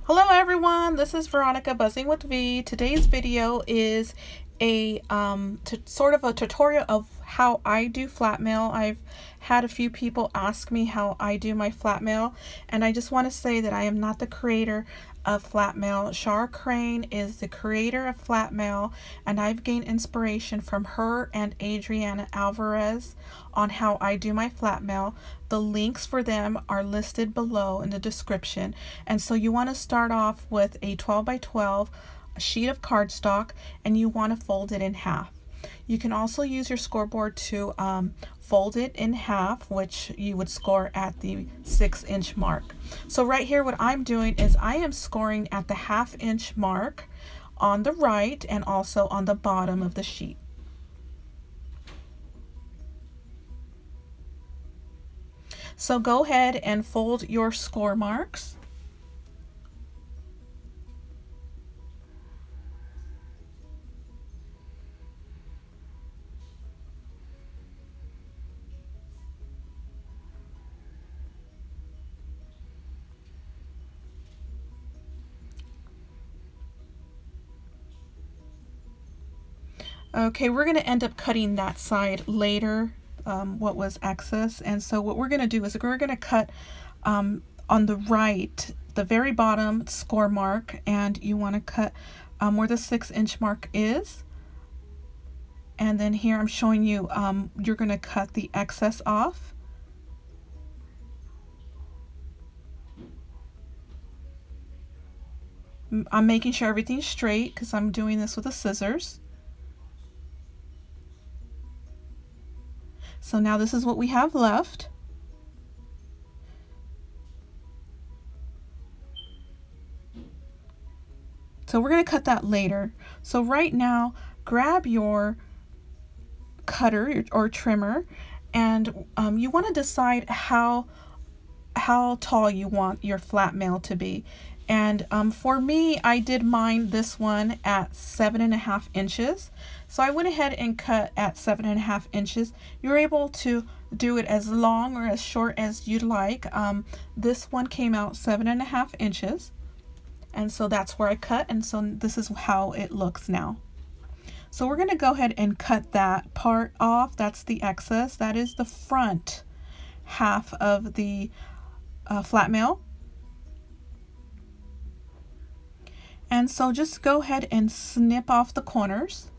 Hello everyone, this is Veronica Buzzing with V. Today's video is a sort of a tutorial of how I do flat mail. I've had a few people ask me how I do my flat mail, and I just want to say that I am not the creator of flat mail. Shar Crane is the creator of flat mail, and I've gained inspiration from her and Adriana Alvarez on how I do my flat mail. The links for them are listed below in the description. And so you want to start off with a 12 by 12 sheet of cardstock, and you want to fold it in half. You can also use your scoreboard to fold it in half, which you would score at the 6-inch mark. So right here what I'm doing is I am scoring at the 1/2 inch mark on the right and also on the bottom of the sheet. So go ahead and fold your score marks. Okay, we're going to end up cutting that side later, what was excess. And so what we're going to do is we're going to cut on the right, the very bottom score mark, and you want to cut where the 6-inch mark is. And then here I'm showing you, you're going to cut the excess off. I'm making sure everything's straight because I'm doing this with the scissors. So now this is what we have left. So we're going to cut that later. So right now, grab your cutter or trimmer, and you want to decide how tall you want your flat mail to be. And for me, I did mine this one at 7.5 inches. So I went ahead and cut at 7.5 inches. You're able to do it as long or as short as you'd like. This one came out 7.5 inches. And so that's where I cut. And so this is how it looks now. So we're going to go ahead and cut that part off. That's the excess. That is the front half of the flat mail. And so just go ahead and snip off the corners.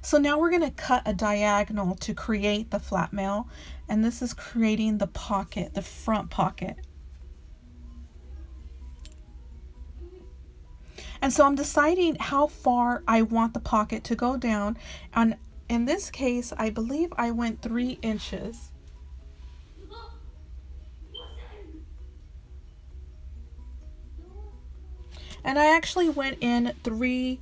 So now we're going to cut a diagonal to create the flat mail, and this is creating the pocket, the front pocket. And so I'm deciding how far I want the pocket to go down, and in this case I believe I went 3 inches. And I actually went in 3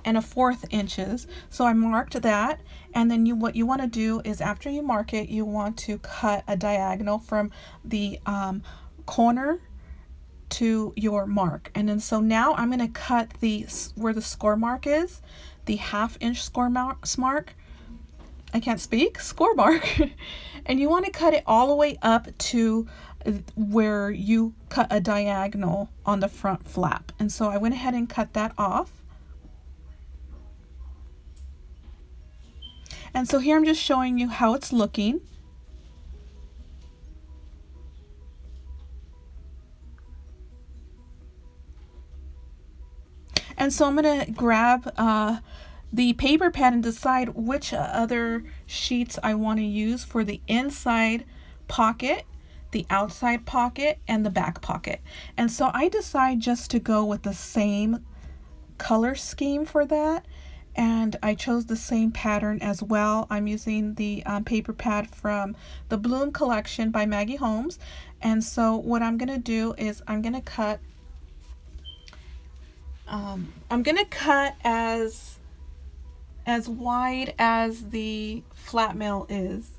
1/4 inches. So I marked that, and then what you want to do is after you mark it, you want to cut a diagonal from the corner to your mark. And then so now I'm going to cut where the score mark is, the 1/2 inch score mark. I can't speak, score mark. And you want to cut it all the way up to where you cut a diagonal on the front flap. And so I went ahead and cut that off. And so here I'm just showing you how it's looking. And so I'm going to grab the paper pad and decide which other sheets I want to use for the inside pocket, the outside pocket, and the back pocket. And so I decide just to go with the same color scheme for that, and I chose the same pattern as well. I'm using the paper pad from the Bloom collection by Maggie Holmes. And so what I'm going to do is I'm going to cut as wide as the flat mail is,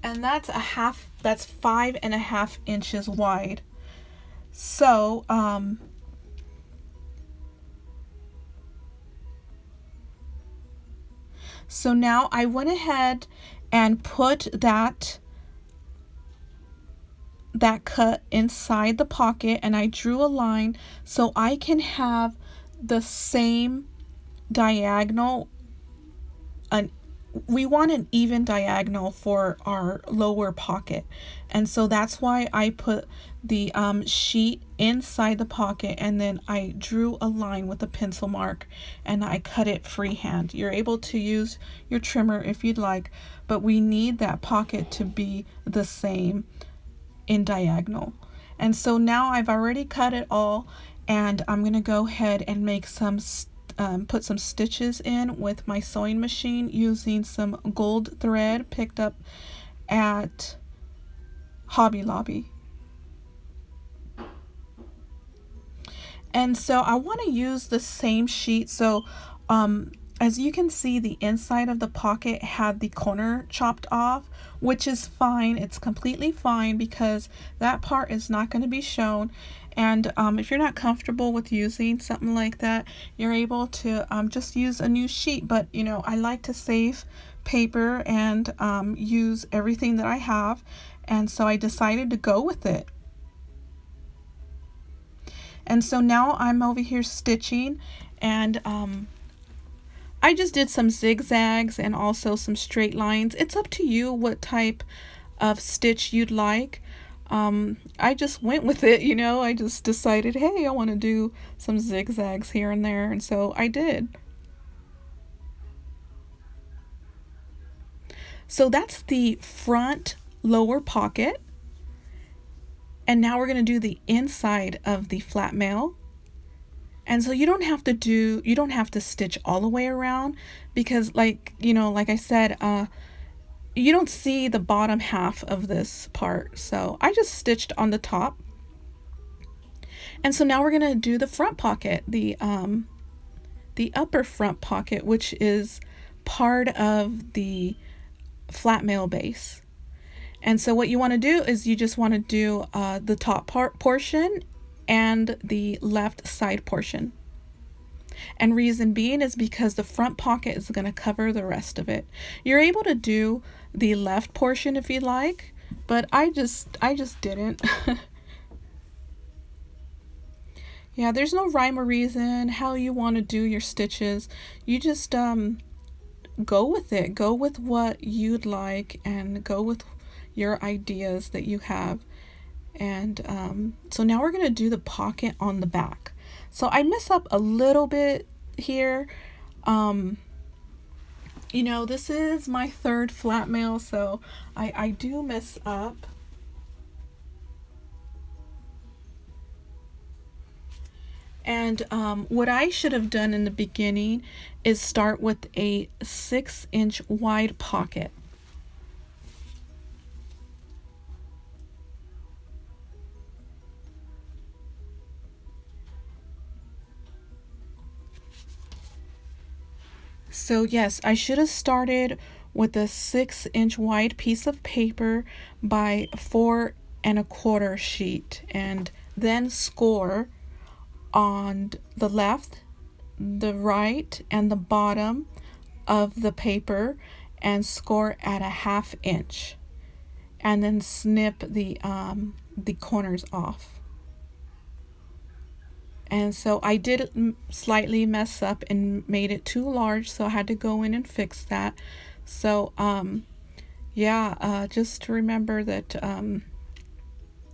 and that's 5.5 inches wide. So So now I went ahead and put that cut inside the pocket, and I drew a line so I can have the same diagonal. We want an even diagonal for our lower pocket, and so that's why I put the sheet inside the pocket, and then I drew a line with a pencil mark and I cut it freehand. You're able to use your trimmer if you'd like, but we need that pocket to be the same in diagonal. And so now I've already cut it all, and I'm gonna go ahead and make put some stitches in with my sewing machine using some gold thread picked up at Hobby Lobby. And so I want to use the same sheet. So as you can see, the inside of the pocket had the corner chopped off, which is fine. It's completely fine because that part is not going to be shown. And if you're not comfortable with using something like that, you're able to just use a new sheet. But you know, I like to save paper and use everything that I have, and so I decided to go with it. And so now I'm over here stitching, and I just did some zigzags and also some straight lines. It's up to you what type of stitch you'd like. I just went with it, you know. I just decided, hey, I want to do some zigzags here and there, and so I did. So that's the front lower pocket. And now we're going to do the inside of the flat mail. And so you don't have to stitch all the way around, because like I said, you don't see the bottom half of this part. So I just stitched on the top. And so now we're going to do the front pocket, the upper front pocket, which is part of the flat mail base. And so what you want to do is you just want to do the top portion and the left side portion. And reason being is because the front pocket is going to cover the rest of it. You're able to do the left portion if you like, but I just didn't. Yeah, there's no rhyme or reason how you want to do your stitches. You just go with it. Go with what you'd like and go with your ideas that you have. And so now we're going to do the pocket on the back. So I mess up a little bit here. You know, this is my third flat mail, so I do mess up. And what I should have done in the beginning is start with a 6-inch wide pocket. So yes, I should have started with a 6-inch wide piece of paper by 4 1/4 sheet, and then score on the left, the right, and the bottom of the paper, and score at a 1/2 inch, and then snip the corners off. And so I did slightly mess up and made it too large, so I had to go in and fix that. So yeah, just to remember that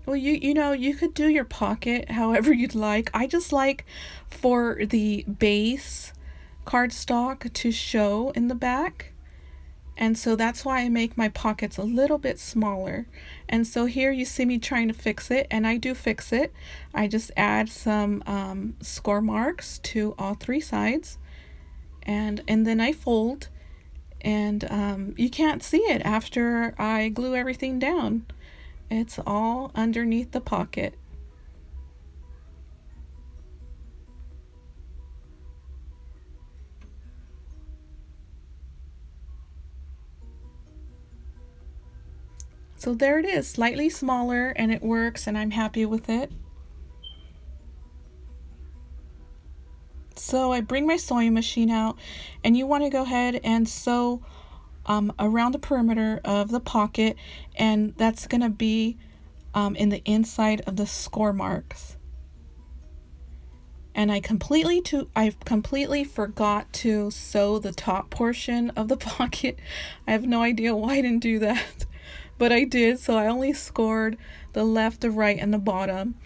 well, you know, you could do your pocket however you'd like. I just like for the base cardstock to show in the back. And so that's why I make my pockets a little bit smaller. And so here you see me trying to fix it, and I do fix it. I just add some score marks to all 3 sides, and then I fold, and you can't see it after I glue everything down. It's all underneath the pocket. So there it is, slightly smaller, and it works, and I'm happy with it. So I bring my sewing machine out, and you want to go ahead and sew around the perimeter of the pocket, and that's going to be in the inside of the score marks. And I completely forgot to sew the top portion of the pocket. I have no idea why I didn't do that, but I did. So I only scored the left, the right, and the bottom,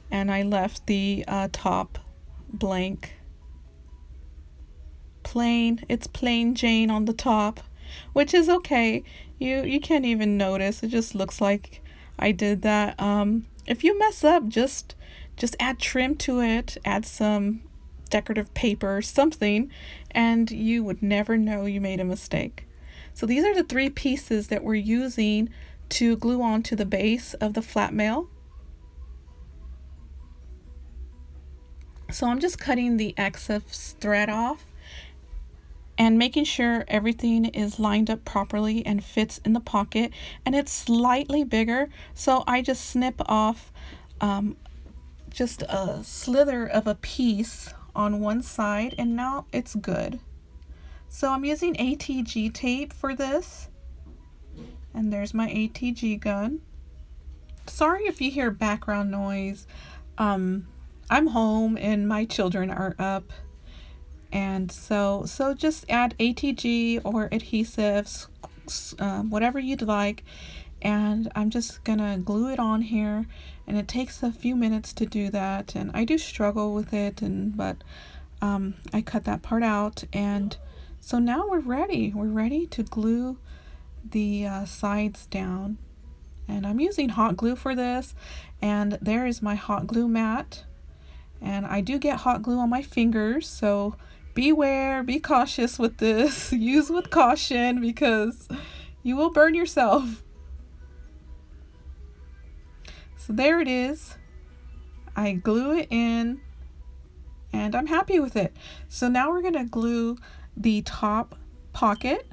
and I left the top blank. Plain. It's plain Jane on the top, which is okay. You can't even notice. It just looks like I did that. If you mess up, just add trim to it, add some decorative paper, something, and you would never know you made a mistake. So these are the 3 pieces that we're using to glue onto the base of the flat mail. So I'm just cutting the excess thread off and making sure everything is lined up properly and fits in the pocket, and it's slightly bigger, so I just snip off just a slither of a piece on one side, and now it's good. So I'm using ATG tape for this, and there's my ATG gun. Sorry if you hear background noise. I'm home and my children are up. And so just add ATG or adhesives, whatever you'd like, and I'm just gonna glue it on here, and it takes a few minutes to do that, and I do struggle with it, but I cut that part out, and so now we're ready to glue the sides down. And I'm using hot glue for this, and there is my hot glue mat, and I do get hot glue on my fingers, so beware, be cautious with this. Use with caution because you will burn yourself. So there it is. I glue it in and I'm happy with it. So now we're going to glue the top pocket,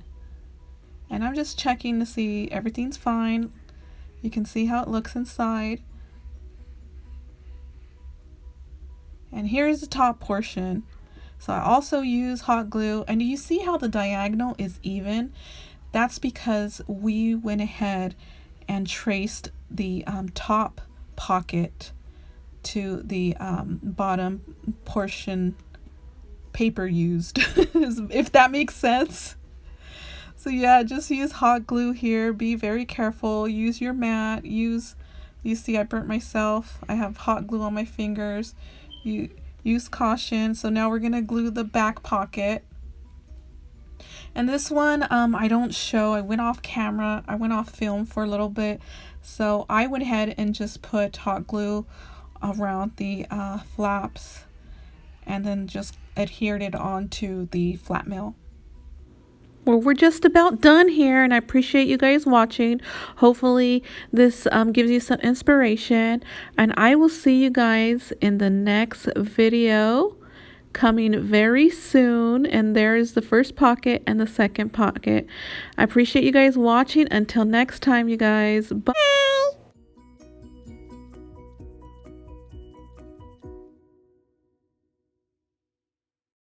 and I'm just checking to see everything's fine. You can see how it looks inside. And here's the top portion. So I also use hot glue, and you see how the diagonal is even? That's because we went ahead and traced the top pocket to the bottom portion paper used, if that makes sense. So yeah, just use hot glue here. Be very careful. Use your mat. You see I burnt myself. I have hot glue on my fingers. Use caution. So now we're going to glue the back pocket. And this one, I don't show. I went off camera. I went off film for a little bit. So I went ahead and just put hot glue around the flaps and then just adhered it onto the flat mail. Well, we're just about done here, and I appreciate you guys watching. Hopefully this gives you some inspiration, and I will see you guys in the next video coming very soon. And there is the first pocket and the second pocket. I appreciate you guys watching. Until next time, you guys, bye.